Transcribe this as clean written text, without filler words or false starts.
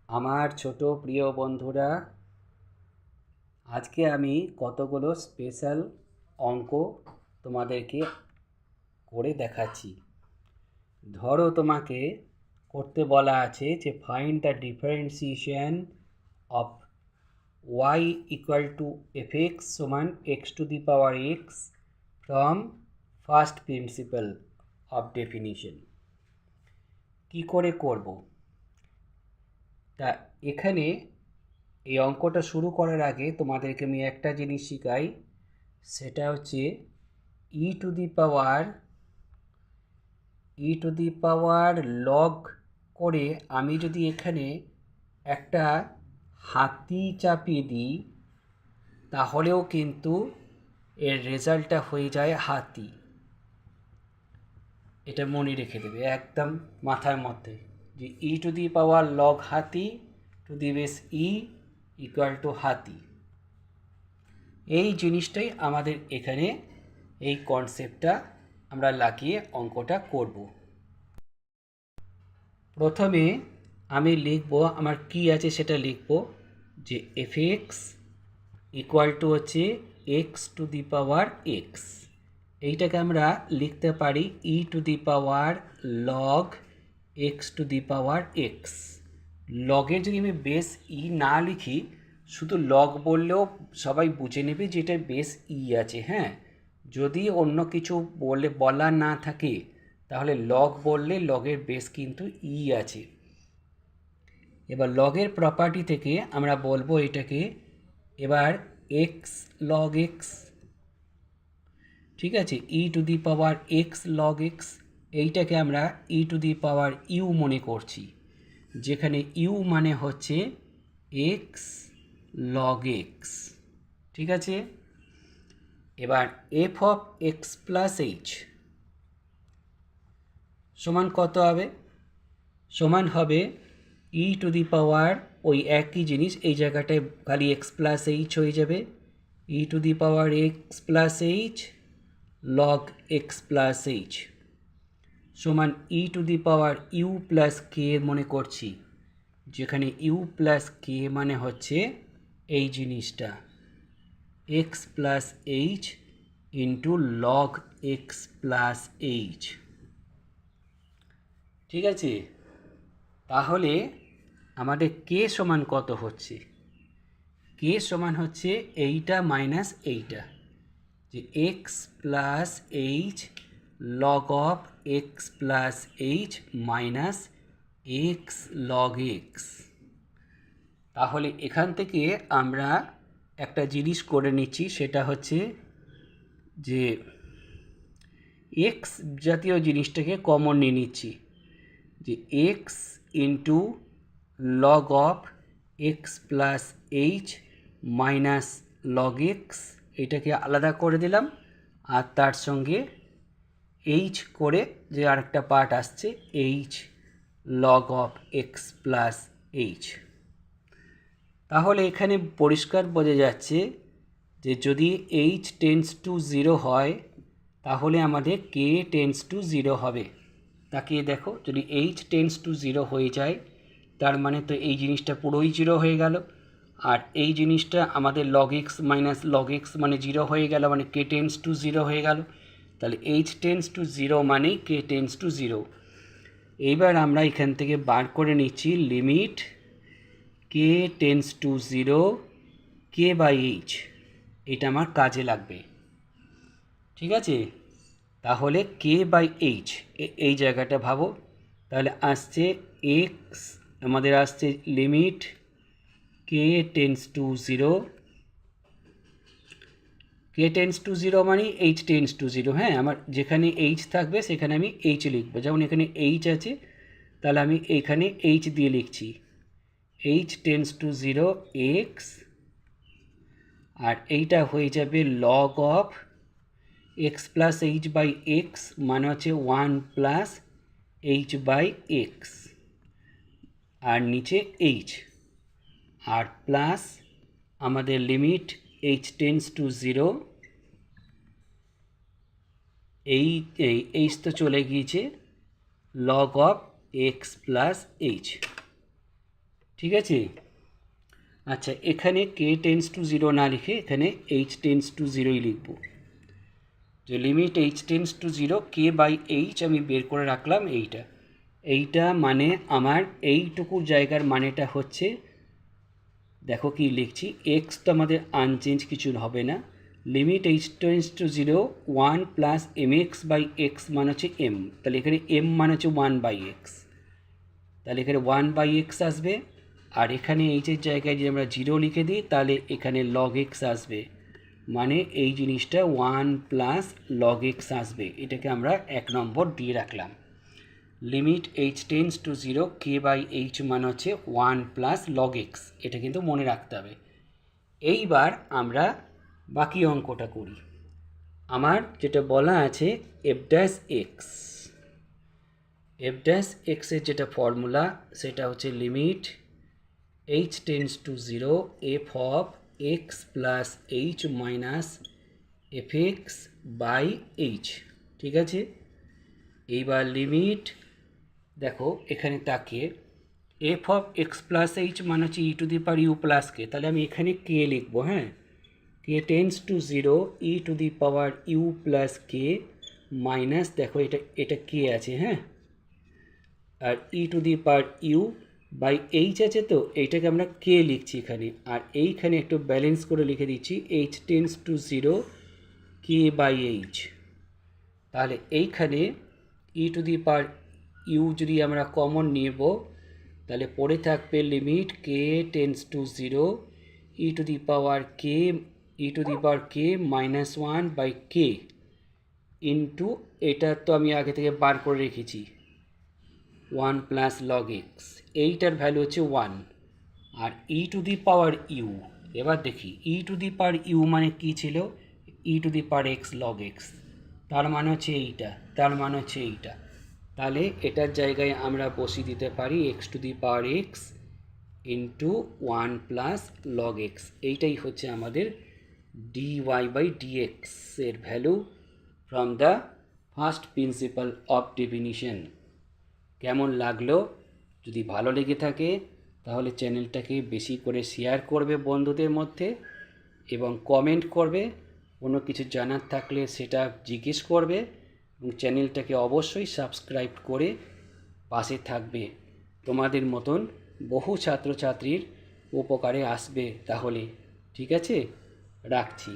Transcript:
আমার ছোট প্রিয় বন্ধুরা, আজকে আমি কতগুলো স্পেশাল অঙ্ক তোমাদেরকে করে দেখাচ্ছি। ধরো তোমাকে করতে বলা আছে যে find the differentiation of y equal to f x সমান x to the power x from first principle of definition. কী করে করব? তা এখানে এই অঙ্কটা শুরু করার আগে তোমাদেরকে আমি একটা জিনিস শেখাই, সেটা হচ্ছে e to the power log করে আমি যদি এখানে একটা হাতি চাপিয়ে দিই তাহলেও কিন্তু এর রেজাল্টটা হয়ে যায় হাতি। এটা মনে রেখে দেবে একদম মাথার মধ্যে, যে ই টু দি পাওয়ার লগ হাতি to the base E equal to হাতি। এই জিনিসটাই আমাদের এখানে এই কনসেপ্টটা আমরা লাগিয়ে অঙ্কটা করব। প্রথমে আমি লিখব, আমার কি আছে সেটা লিখব, যে এফ এক্স ইকুয়াল টু হচ্ছে x to the power x. এইটাকে আমরা লিখতে পারি e to the power log x to the power x. লগের যদি আমি বেস ই না লিখি, শুধু লগ বললেও সবাই বুঝে নেবে যে এটা বেস ই আছে। হ্যাঁ, যদি অন্য কিছু বলা না থাকে তাহলে লগ বললে লগের বেস কিন্তু ই আছে। এবার লগের প্রপার্টি থেকে আমরা বলবো এটাকে এবার এক্স লগ এক্স, ঠিক আছে, e to the power x log x. এইটাকে আমরা ই টু দি পাওয়ার ইউ মনে করছি, যেখানে ইউ মানে হচ্ছে এক্স লগ এক্স। ঠিক আছে, এবার F of x plus h সমান কত হবে? সমান হবে ই টু দি পাওয়ার ওই একই জিনিস, এই জায়গাটায় খালি এক্স প্লাস এইচ হয়ে যাবে, e to the power x plus h log x plus h সমান e to the power u plus k মনে করছি, যেখানে ইউ প্লাস কে মানে হচ্ছে এই জিনিসটা x plus H into log x plus h. ঠিক আছে, তাহলে আমাদের কে সমান কত হচ্ছে? কে সমান হচ্ছে এইটা মাইনাস এইটা, যে x plus h log of x plus h minus x log x. তাহলে এখান থেকে আমরা একটা জিনিস করে নিচ্ছি, সেটা হচ্ছে যে এক্স জাতীয় জিনিসটাকে কমন নিয়ে নিচ্ছি, যে x into log of x plus h minus log x, এটাকে আলাদা করে দিলাম, আর তার সঙ্গে এইচ করে যে আরেকটা পার্ট আসছে H log of x plus H. তাহলে এখানে পরিষ্কার বোঝা যাচ্ছে যে যদি এইচ টেন্স টু 0 হয় তাহলে আমাদের কে টেন্স টু 0 হবে। তাকিয়ে দেখো, যদি এইচ টেন্স টু 0 হয়ে যায় তার মানে তো এই জিনিসটা পুরোই 0 হয়ে গেল, আর এই জিনিসটা আমাদের log x minus log x মানে 0 হয়ে গেল, মানে কে টেন্স টু 0 হয়ে গেল। তাহলে এইচ টেন্স টু 0 মানেই কে টেন্স টু 0। এইবার আমরা এখান থেকে বার করে নিচ্ছি limit k tends to 0 k by h, এটা আমার কাজে লাগবে। ঠিক আছে, তাহলে কে বাই এইচ এই জায়গাটা ভাবো, তাহলে আসছে এক্স, আমাদের আসছে limit k tends to 0, K tends to 0 মানে এইচ টেন্স টু 0। হ্যাঁ, আমার যেখানে এইচ থাকবে সেখানে আমি এইচ লিখবো, যেমন এখানে এইচ আছে তাহলে আমি এখানে এইচ দিয়ে লিখছি এইচ টেন্স টু 0 এক্স, আর এইটা হয়ে যাবে log of x plus h by x মানে হচ্ছে 1 প্লাস এইচ বাই এক্স, আর নিচে এইচ, আর প্লাস আমাদের limit h tends to 0, h তো চলে গিয়েছে, log of x plus h. ঠিক আছে। আচ্ছা, এখানে কে টেন্স টু জিরো না লিখে এখানে এইচ টেন্স টু জিরোই লিখব। যে limit h tends to zero k by h আমি বের করে রাখলাম এইটা মানে আমার এইটুকু জায়গার মানেটা হচ্ছে, দেখো কি লিখছি, এক্স তো আমাদের আনচেঞ্জ কিছু হবে না, limit h tends to zero one plus m x by x মানে হচ্ছে এম, তাহলে এখানে এম মানে হচ্ছে ওয়ান বাই এক্স, তাহলে এখানে ওয়ান বাই এক্স আসবে। আর এখানে এইচের জায়গায় যদি আমরা জিরো লিখে দিই তাহলে এখানে লগ এক্স আসবে, মানে এই জিনিসটা ওয়ান প্লাস লগ এক্স আসবে। এটাকে আমরা 1 নম্বর দিয়ে রাখলাম। Limit h tends to zero k by h মানে হচ্ছে ওয়ান প্লাস লগ এক্স, এটা কিন্তু মনে রাখতে হবে। এইবার আমরা বাকি অঙ্কটা করি। আমার যেটা বলা আছে এফ ড্যাশ এক্সের যেটা ফর্মুলা সেটা হচ্ছে limit h tends to zero f of x plus h minus f x by h. ঠিক আছে, এইবার লিমিট দেখো এখানে তাকিয়ে, f of x plus h মানে হচ্ছে e to the power u plus k, তাহলে আমি এখানে কে লিখবো। হ্যাঁ, k tends to zero e to the power u plus k minus, দেখো এটা কে আছে, হ্যাঁ, আর e to the power u by H আছে, তো এইটাকে আমরা কে লিখছি এখানে, আর এইখানে একটু ব্যালেন্স করে লিখে দিচ্ছি h tends to zero k by h. তাহলে এইখানে ই টু দি পাওয়ার ইউ যদি আমরা কমন নেব তাহলে পড়ে থাকবে limit k tends to zero e to the power k minus one by k into, এটা তো আমি আগে থেকে বার করে রেখেছি, ওয়ান প্লাস লগ এক্স, এইটার ভ্যালু হচ্ছে ওয়ান, আর e to the power u, এবার দেখি ই টু দি পাওয়ার ইউ মানে কী ছিল, e to the power x log x, তার মানে হচ্ছে এইটা, তাহলে এটার জায়গায় আমরা বসিয়ে দিতে পারি x to the power x into one plus log x, এইটাই হচ্ছে আমাদের dy বাই dx এর value from the first principle of definition. কেমন লাগলো? যদি ভালো লেগে থাকে তাহলে চ্যানেলটাকে বেশি করে শেয়ার করবে বন্ধুদের মধ্যে এবং কমেন্ট করবে, কোনো কিছু জানার থাকলে সেটা জিজ্ঞেস করবে, এবং চ্যানেলটাকে অবশ্যই সাবস্ক্রাইব করে পাশে থাকবে। তোমাদের মতন বহু ছাত্রছাত্রীর উপকারে আসবে তাহলে। ঠিক আছে, রাখছি।